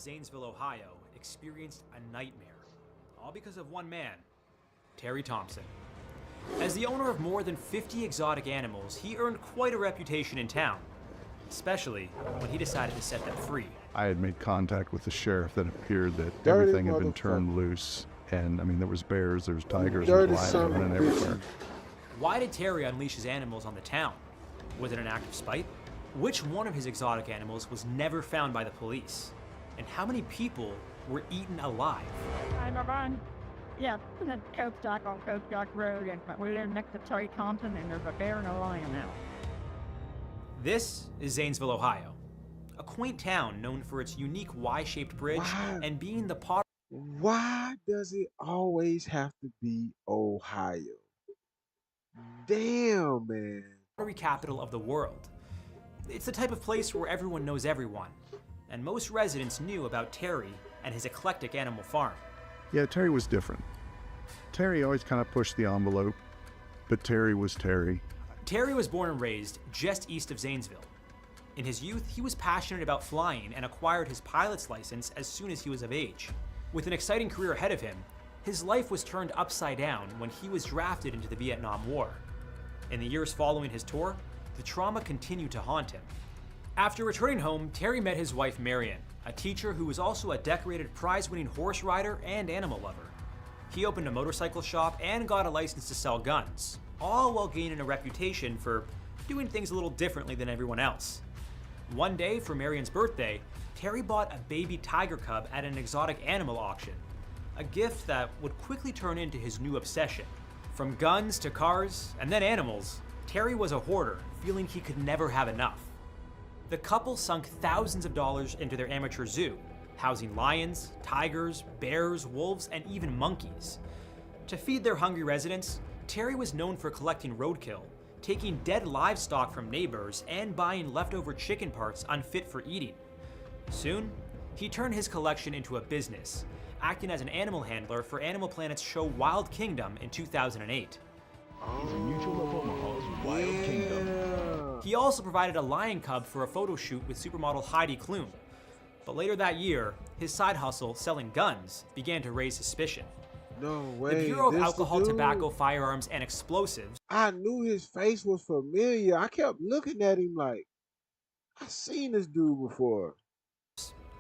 Zanesville, Ohio, experienced a nightmare, all because of one man, Terry Thompson. As the owner of more than 50 exotic animals, he earned quite a reputation in town, especially when he decided to set them free. I had made contact with the sheriff that appeared that Dirty everything had been turned motherfucker. loose. And I mean, there was bears, there was tigers, there Dirty was lions son of running a everywhere. bitch. Why did Terry unleash his animals on the town? Was it an act of spite? Which one of his exotic animals was never found by the police? And how many people were eaten alive? Hi, Barbara. Yeah, this is Coke Dock on Coke Dock Road, and we live next to Terry Thompson, and there's a bear and a lion now. This is Zanesville, Ohio, a quaint town known for its unique Y-shaped bridge Why? and being the pottery Why does it always have to be Ohio? Damn, man. capital of the world. It's the type of place where everyone knows everyone, and most residents knew about Terry and his eclectic animal farm. Yeah, Terry was different. Terry always kind of pushed the envelope, but Terry was Terry. Terry was born and raised just east of Zanesville. In his youth, he was passionate about flying and acquired his pilot's license as soon as he was of age. With an exciting career ahead of him, his life was turned upside down when he was drafted into the Vietnam War. In the years following his tour, the trauma continued to haunt him. After returning home, Terry met his wife Marion, a teacher who was also a decorated prize-winning horse rider and animal lover. He opened a motorcycle shop and got a license to sell guns, all while gaining a reputation for doing things a little differently than everyone else. One day, for Marion's birthday, Terry bought a baby tiger cub at an exotic animal auction, a gift that would quickly turn into his new obsession. From guns to cars, and then animals, Terry was a hoarder, feeling he could never have enough. The couple sunk thousands of dollars into their amateur zoo, housing lions, tigers, bears, wolves, and even monkeys. To feed their hungry residents, Terry was known for collecting roadkill, taking dead livestock from neighbors, and buying leftover chicken parts unfit for eating. Soon, he turned his collection into a business, acting as an animal handler for Animal Planet's show Wild Kingdom in 2008. He's a mutual of Omaha's Wild Kingdom. He also provided a lion cub for a photo shoot with supermodel Heidi Klum. But later that year, his side hustle, selling guns, began to raise suspicion. No The way. Bureau of This the Alcohol, dude? Tobacco, Firearms, and Explosives, I knew his face was familiar. I kept looking at him like, I seen this dude before.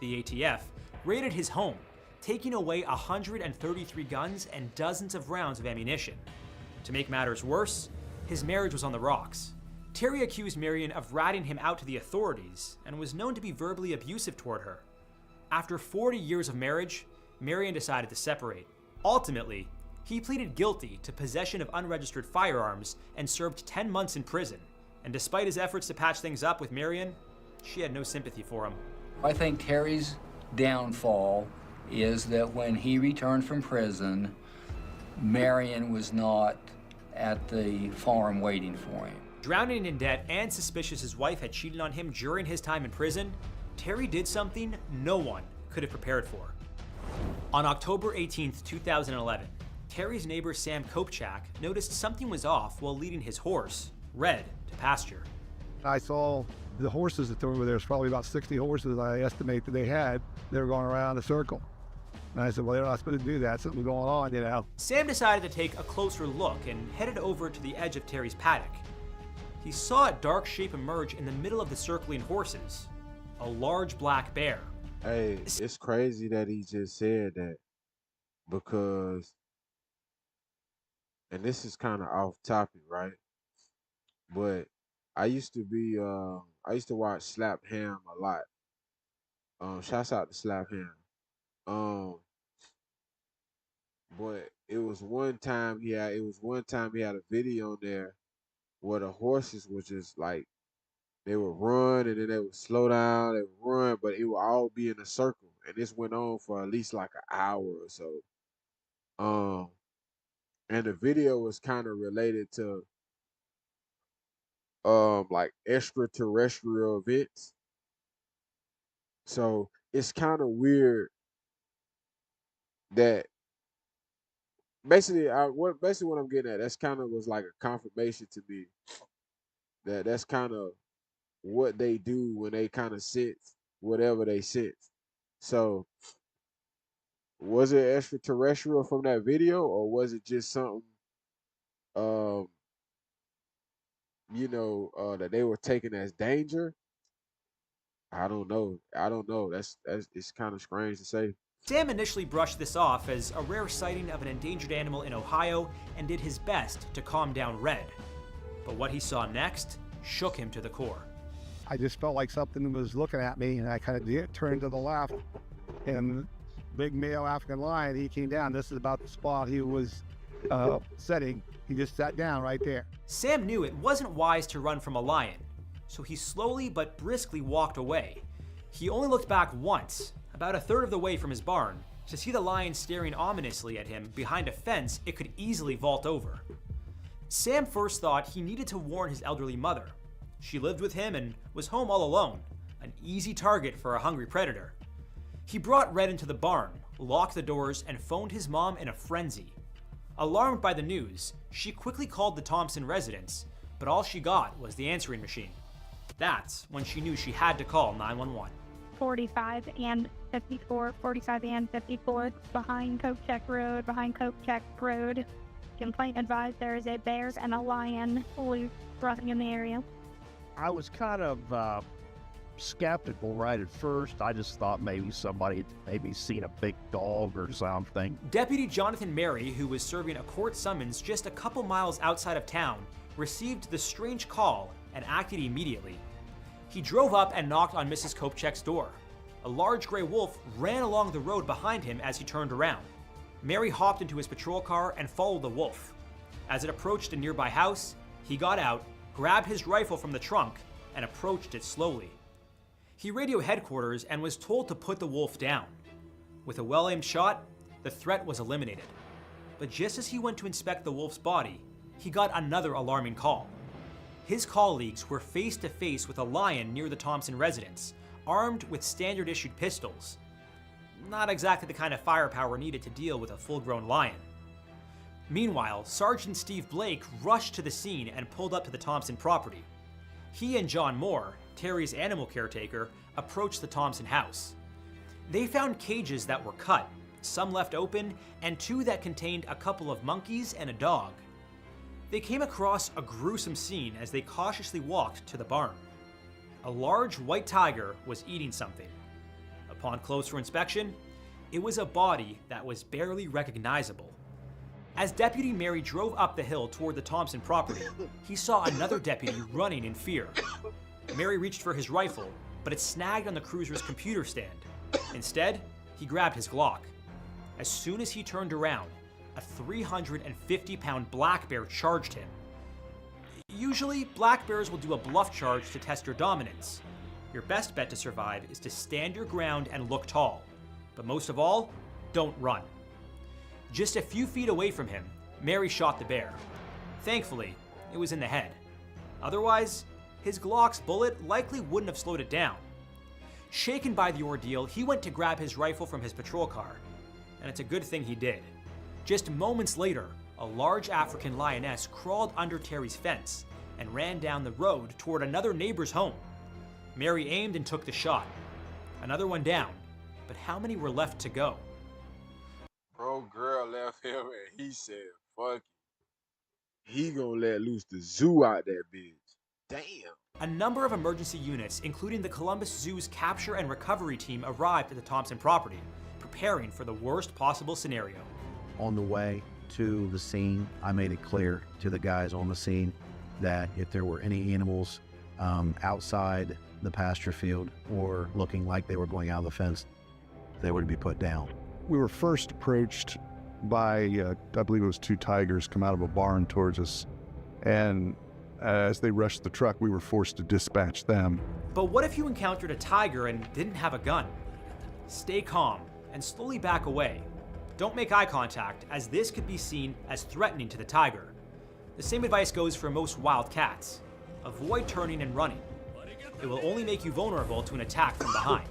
the ATF, raided his home, taking away 133 guns and dozens of rounds of ammunition. To make matters worse, his marriage was on the rocks. Terry accused Marion of ratting him out to the authorities and was known to be verbally abusive toward her. After 40 years of marriage, Marion decided to separate. Ultimately, he pleaded guilty to possession of unregistered firearms and served 10 months in prison. And despite his efforts to patch things up with Marion, she had no sympathy for him. I think Terry's downfall is that when he returned from prison, Marion was not at the farm waiting for him. Drowning in debt and suspicious his wife had cheated on him during his time in prison, Terry did something no one could have prepared for. On October 18, 2011, Terry's neighbor Sam Kopchak noticed something was off while leading his horse, Red, to pasture. I saw the horses that were there. There's probably about 60 horses I estimate that they had. They were going around a circle. And I said, well, they're not supposed to do that. Something's going on, you know. Sam decided to take a closer look and headed over to the edge of Terry's paddock. He saw a dark shape emerge in the middle of the circling horses, a large black bear. Hey, it's crazy that he just said that because, and this is kind of off topic, right? But I used to watch Slap Ham a lot. Shouts out to Slap Ham. Um, but it was one time he had a video on there where the horses were just like, they would run and then they would slow down, they would run, but it would all be in a circle. And this went on for at least like an hour or so. Um, and the video was kind of related to like extraterrestrial events. So it's kind of weird that basically what I'm getting at, that's kind of was like a confirmation to me that that's kind of what they do when they kind of sense whatever they sense. So was it extraterrestrial from that video, or was it just something um that they were taking as danger? I don't know. I don't know. That's it's kind of strange to say. Sam initially brushed this off as a rare sighting of an endangered animal in Ohio and did his best to calm down Red. But what he saw next shook him to the core. I just felt like something was looking at me, and I kind of turned to the left, and big male African lion, he came down. This is about the spot he was setting. He just sat down right there. Sam knew it wasn't wise to run from a lion, so he slowly but briskly walked away. He only looked back once, about a third of the way from his barn, to see the lion staring ominously at him behind a fence it could easily vault over. Sam first thought he needed to warn his elderly mother. She lived with him and was home all alone, an easy target for a hungry predator. He brought Red into the barn, locked the doors, and phoned his mom in a frenzy. Alarmed by the news, she quickly called the Thompson residence, but all she got was the answering machine. That's when she knew she had to call 911. 45 and 54, 45 and 54, behind Kopechek Road. Complaint advised there is a bear and a lion loose running in the area. I was kind of skeptical right at first. I just thought maybe somebody had seen a big dog or something. Deputy Jonathan Mary, who was serving a court summons just a couple miles outside of town, received the strange call and acted immediately. He drove up and knocked on Mrs. Kopechek's door. A large gray wolf ran along the road behind him as he turned around. Mary hopped into his patrol car and followed the wolf. As it approached a nearby house, he got out, grabbed his rifle from the trunk, and approached it slowly. He radioed headquarters and was told to put the wolf down. With a well-aimed shot, the threat was eliminated. But just as he went to inspect the wolf's body, he got another alarming call. His colleagues were face to face with a lion near the Thompson residence, armed with standard-issued pistols. Not exactly the kind of firepower needed to deal with a full-grown lion. Meanwhile, Sergeant Steve Blake rushed to the scene and pulled up to the Thompson property. He and John Moore, Terry's animal caretaker, approached the Thompson house. They found cages that were cut, some left open, and two that contained a couple of monkeys and a dog. They came across a gruesome scene as they cautiously walked to the barn. A large white tiger was eating something. Upon closer inspection, it was a body that was barely recognizable. As Deputy Mary drove up the hill toward the Thompson property, he saw another deputy running in fear. Mary reached for his rifle, but it snagged on the cruiser's computer stand. Instead, he grabbed his Glock. As soon as he turned around, a 350-pound black bear charged him. Usually, black bears will do a bluff charge to test your dominance. Your best bet to survive is to stand your ground and look tall. But most of all, don't run. Just a few feet away from him, Mary shot the bear. Thankfully, it was in the head. Otherwise, his Glock's bullet likely wouldn't have slowed it down. Shaken by the ordeal, he went to grab his rifle from his patrol car. And it's a good thing he did. Just moments later, a large African lioness crawled under Terry's fence and ran down the road toward another neighbor's home. Mary aimed and took the shot. Another one down, but how many were left to go? Bro, girl left him and he said, fuck it. He gonna let loose the zoo out that bitch. Damn. A number of emergency units, including the Columbus Zoo's capture and recovery team, arrived at the Thompson property, preparing for the worst possible scenario. On the way to the scene, I made it clear to the guys on the scene that if there were any animals outside the pasture field or looking like they were going out of the fence, they were to be put down. We were first approached by, I believe it was two tigers come out of a barn towards us. And as they rushed the truck, we were forced to dispatch them. But what if you encountered a tiger and didn't have a gun? Stay calm and slowly back away. Don't make eye contact, as this could be seen as threatening to the tiger. The same advice goes for most wild cats. Avoid turning and running. It will only make you vulnerable to an attack from behind.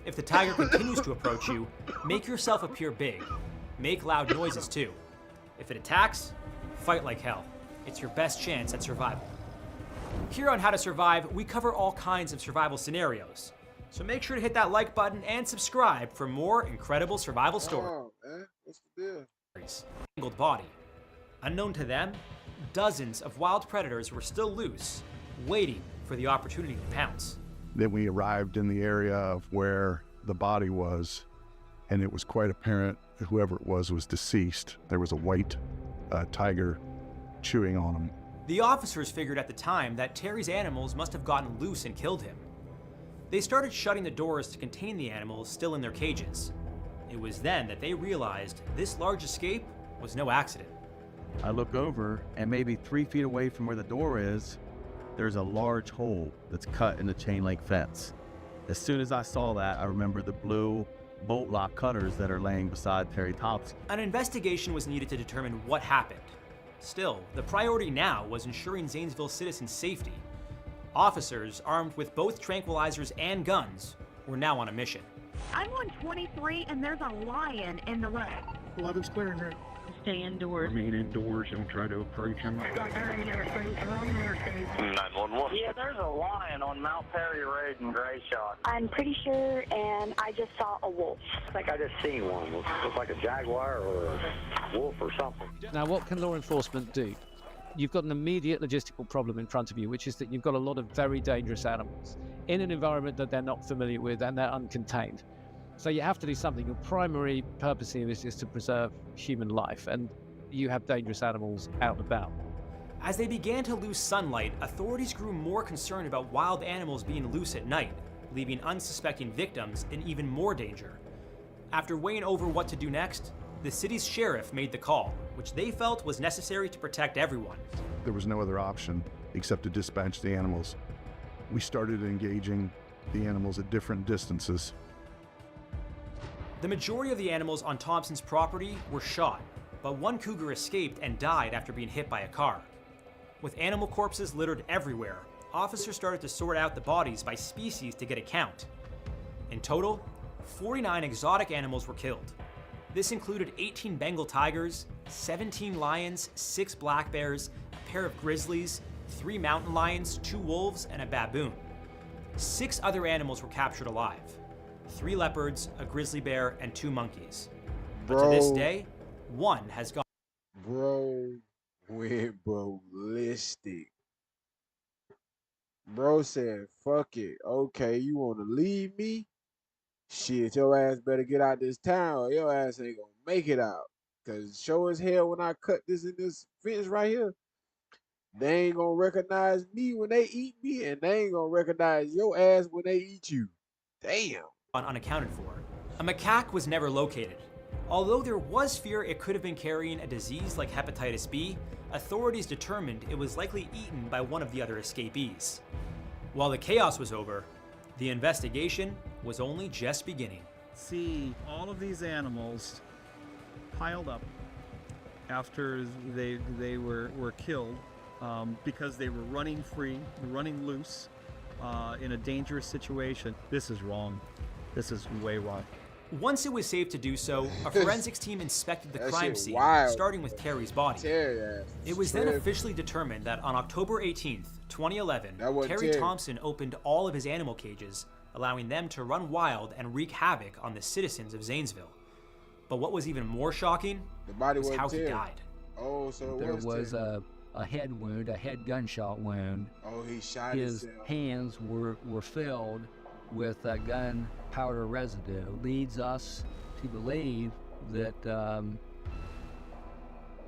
If the tiger continues to approach you, make yourself appear big. Make loud noises too. If it attacks, fight like hell. It's your best chance at survival. Here on How to Survive, we cover all kinds of survival scenarios. So make sure to hit that like button and subscribe for more incredible survival stories. Oh, man, what's the deal? Mangled body. Unknown to them, dozens of wild predators were still loose, waiting for the opportunity to pounce. Then we arrived in the area of where the body was, and it was quite apparent that whoever it was deceased. There was a white tiger chewing on him. The officers figured at the time that Terry's animals must have gotten loose and killed him. They started shutting the doors to contain the animals still in their cages. It was then that they realized this large escape was no accident. I look over, and maybe 3 feet away from where the door is, there's a large hole that's cut in the chain link fence. As soon as I saw that, I remember the blue bolt lock cutters that are laying beside Terry Thompson. An investigation was needed to determine what happened. Still, the priority now was ensuring Zanesville citizens' safety. Officers, armed with both tranquilizers and guns, were now on a mission. I'm on 23 and there's a lion in the road. 11's clear in here. Stay indoors. Remain indoors. Don't try to approach him. 911. Yeah, there's a lion on Mount Perry Road in Gray Shot. I'm pretty sure, and I just saw a wolf. I think I just seen one. Looks like a jaguar or a wolf or something. Now, what can law enforcement do? You've got an immediate logistical problem in front of you, which is that you've got a lot of very dangerous animals in an environment that they're not familiar with and they're uncontained. So you have to do something. Your primary purpose here is to preserve human life, and you have dangerous animals out and about. As they began to lose sunlight, authorities grew more concerned about wild animals being loose at night, leaving unsuspecting victims in even more danger. After weighing over what to do next, the city's sheriff made the call, which they felt was necessary to protect everyone. There was no other option except to dispatch the animals. We started engaging the animals at different distances. The majority of the animals on Thompson's property were shot, but one cougar escaped and died after being hit by a car. With animal corpses littered everywhere, officers started to sort out the bodies by species to get a count. In total, 49 exotic animals were killed. This included 18 Bengal tigers, 17 lions, 6 black bears, a pair of grizzlies, 3 mountain lions, 2 wolves, and a baboon. 6 other animals were captured alive. 3 leopards, a grizzly bear, and 2 monkeys. But to this day, one has gone. Bro went ballistic. Bro said, fuck it. Okay, you want to leave me? Shit, your ass better get out this town or your ass ain't gonna make it out. Cause sure as hell when I cut this in this fence right here, they ain't gonna recognize me when they eat me, and they ain't gonna recognize your ass when they eat you. Damn. Unaccounted for. A macaque was never located. Although there was fear it could have been carrying a disease like hepatitis B, authorities determined it was likely eaten by one of the other escapees. While the chaos was over, the investigation was only just beginning. See all of these animals piled up after they were killed because they were running free, running loose in a dangerous situation. This is wrong. This is way wrong. Once it was safe to do so, a forensics team inspected the crime scene, wild. starting with Terry's body. It was then officially determined that on October 18th, 2011, Terry Thompson opened all of his animal cages, allowing them to run wild and wreak havoc on the citizens of Zanesville. But what was even more shocking was how he died. Oh, so there was a head wound, a head gunshot wound. Oh, he shot his himself. Hands were filled with gunpowder residue. Leads us to believe that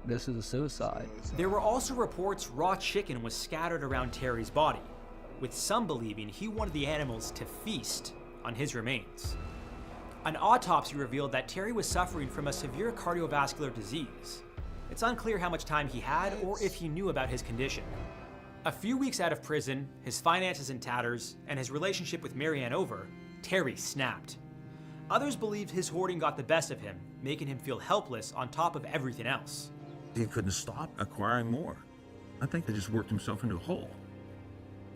this is a suicide. There were also reports raw chicken was scattered around Terry's body, with some believing he wanted the animals to feast on his remains. An autopsy revealed that Terry was suffering from a severe cardiovascular disease. It's unclear how much time he had or if he knew about his condition. A few weeks out of prison, his finances in tatters, and his relationship with Marianne over, Terry snapped. Others believed his hoarding got the best of him, making him feel helpless on top of everything else. He couldn't stop acquiring more. I think he just worked himself into a hole.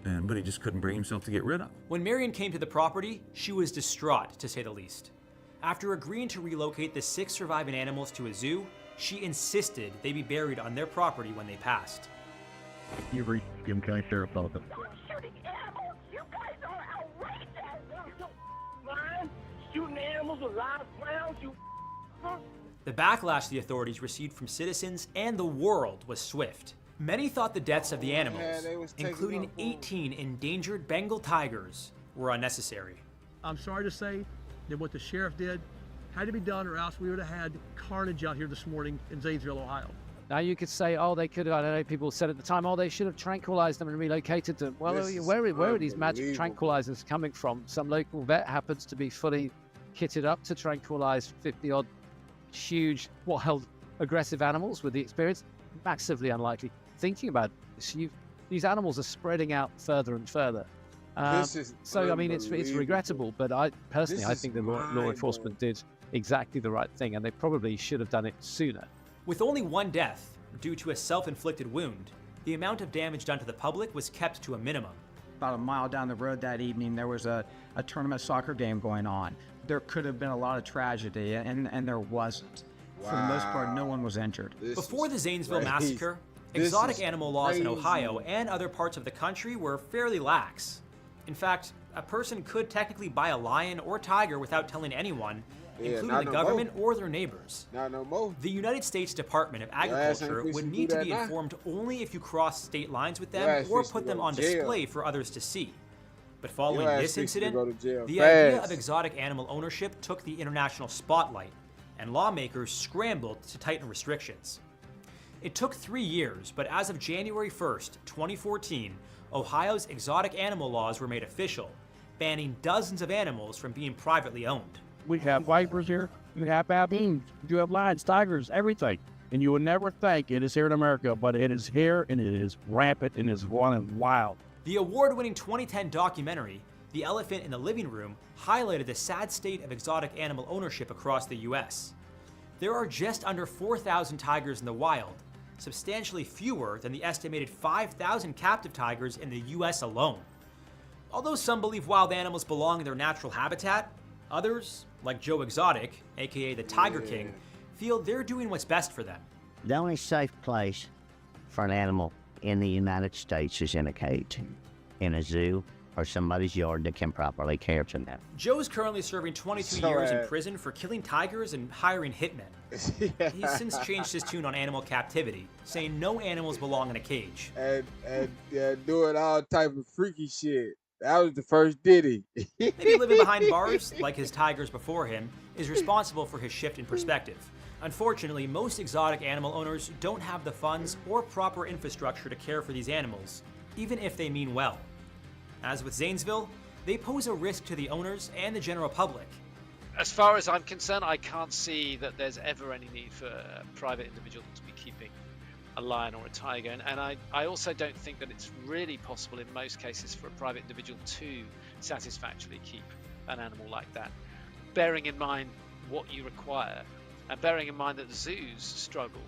But he just couldn't bring himself to get rid of. When Marianne came to the property, she was distraught, to say the least. After agreeing to relocate the 6 surviving animals to a zoo, she insisted they be buried on their property when they passed. You ever can I share about them? Shooting animals! You guys are outrageous! animals with live rounds, you huh? The backlash the authorities received from citizens and the world was swift. Many thought the deaths of the animals, including 18 endangered Bengal tigers, were unnecessary. I'm sorry to say that what the sheriff did had to be done, or else we would have had carnage out here this morning in Zanesville, Ohio. Now you could say, oh, they could have, I don't know, people said at the time, oh, they should have tranquilized them and relocated them. Well, where are these magic tranquilizers coming from? Some local vet happens to be fully kitted up to tranquilize 50-odd huge, wild, aggressive animals with the experience. Massively unlikely. Thinking about this, these animals are spreading out further and further. So, I mean, it's regrettable, but I think the law enforcement did exactly the right thing, and they probably should have done it sooner. With only one death, due to a self-inflicted wound, the amount of damage done to the public was kept to a minimum. About a mile down the road that evening, there was a tournament soccer game going on. There could have been a lot of tragedy, and there wasn't. Wow. For the most part, no one was injured. Before the Zanesville massacre, exotic animal laws in Ohio and other parts of the country were fairly lax. In fact, a person could technically buy a lion or tiger without telling anyone, including the government or their neighbors. The United States Department of Agriculture would need to be informed only if you cross state lines with them or put them on display for others to see. But following this incident, the idea of exotic animal ownership took the international spotlight, and lawmakers scrambled to tighten restrictions. It took 3 years, but as of January 1st, 2014, Ohio's exotic animal laws were made official, banning dozens of animals from being privately owned. We have vipers here, you have baboons, you have lions, tigers, everything. And you would never think it is here in America, but it is here, and it is rampant, and is running wild. The award-winning 2010 documentary, The Elephant in the Living Room, highlighted the sad state of exotic animal ownership across the U.S. There are just under 4,000 tigers in the wild, substantially fewer than the estimated 5,000 captive tigers in the U.S. alone. Although some believe wild animals belong in their natural habitat, others, like Joe Exotic, aka the Tiger King, feel they're doing what's best for them. The only safe place for an animal in the United States is in a cage, in a zoo, or somebody's yard that can properly care for them. Joe's currently serving 22 years in prison for killing tigers and hiring hitmen. He's since changed his tune on animal captivity, saying no animals belong in a cage. And doing all type of freaky shit. That was the first ditty. Maybe living behind bars, like his tigers before him, is responsible for his shift in perspective. Unfortunately, most exotic animal owners don't have the funds or proper infrastructure to care for these animals, even if they mean well. As with Zanesville, they pose a risk to the owners and the general public. As far as I'm concerned, I can't see that there's ever any need for a private individual to be keeping a lion or a tiger. And I also don't think that it's really possible in most cases for a private individual to satisfactorily keep an animal like that. Bearing in mind what you require, and bearing in mind that the zoos struggle,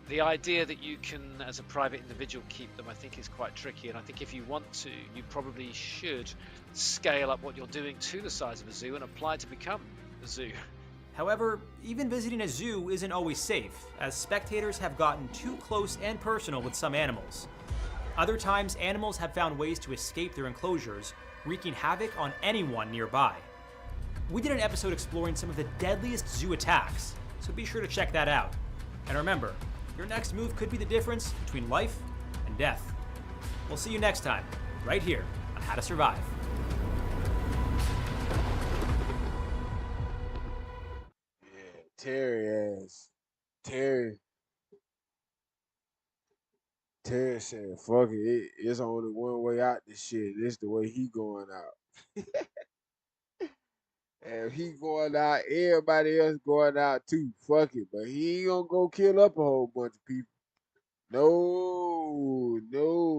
the idea that you can, as a private individual, keep them, I think is quite tricky. And I think if you want to, you probably should scale up what you're doing to the size of a zoo and apply to become a zoo. However, even visiting a zoo isn't always safe, as spectators have gotten too close and personal with some animals. Other times, animals have found ways to escape their enclosures, wreaking havoc on anyone nearby. We did an episode exploring some of the deadliest zoo attacks, so be sure to check that out. And remember, your next move could be the difference between life and death. We'll see you next time, right here on How to Survive. Yeah, Terry ass. Terry said, fuck it, it's only one way out this shit. This the way he going out. And if he going out, everybody else going out too. Fuck it. But he ain't gonna go kill up a whole bunch of people. No.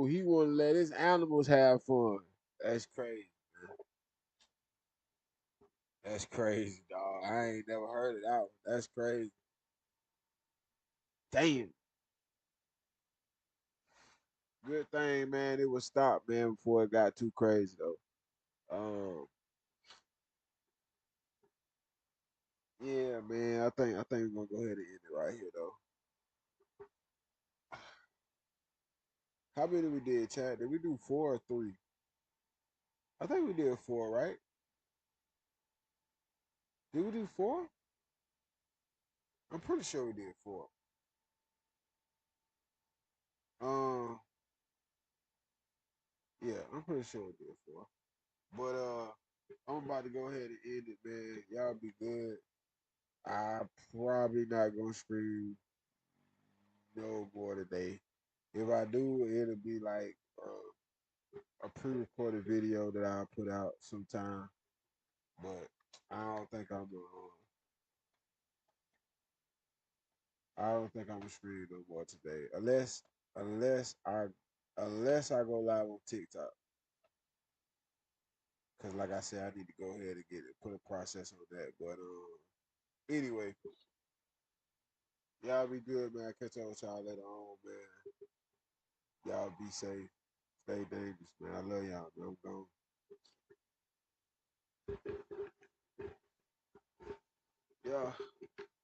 He wanna let his animals have fun. That's crazy, man. That's crazy, dog. I ain't never heard it out. That's crazy. Damn. Good thing, man, it was stopped, man, before it got too crazy though. Yeah, man. I think we're gonna go ahead and end it right here though. How many we did, Chad? Did we do 4 or 3? I think we did 4, right? Did we do 4? I'm pretty sure we did 4. Yeah, I'm pretty sure we did 4. But I'm about to go ahead and end it, man. Y'all be good. I'm probably not gonna stream no more today. If I do, it'll be like a pre-recorded video that I'll put out sometime. But I don't think I'm gonna stream no more today, unless I go live on TikTok. Cause like I said, I need to go ahead and put a process on that. But anyway, y'all be good, man. Catch up with y'all later on, man. Y'all be safe. Stay dangerous, man. I love y'all, man. I'm gone. Yeah.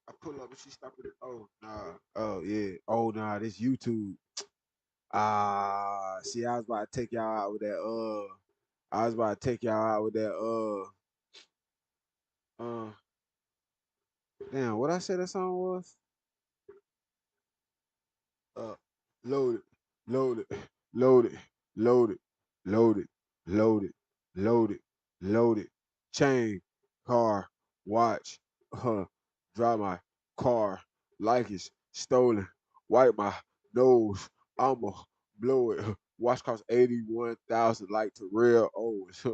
I pull up and she stopped it. Oh, nah. Oh, yeah. Oh, nah. This YouTube. See, I was about to take y'all out with that, I was about to take y'all out with that, damn, what I said that song was? Uh, loaded, loaded, loaded, loaded, loaded, loaded, loaded, loaded. Chain, car, watch, drive my car like it's stolen. Wipe my nose, I'ma blow it. Watch cost 81,000 like Terrell Owens.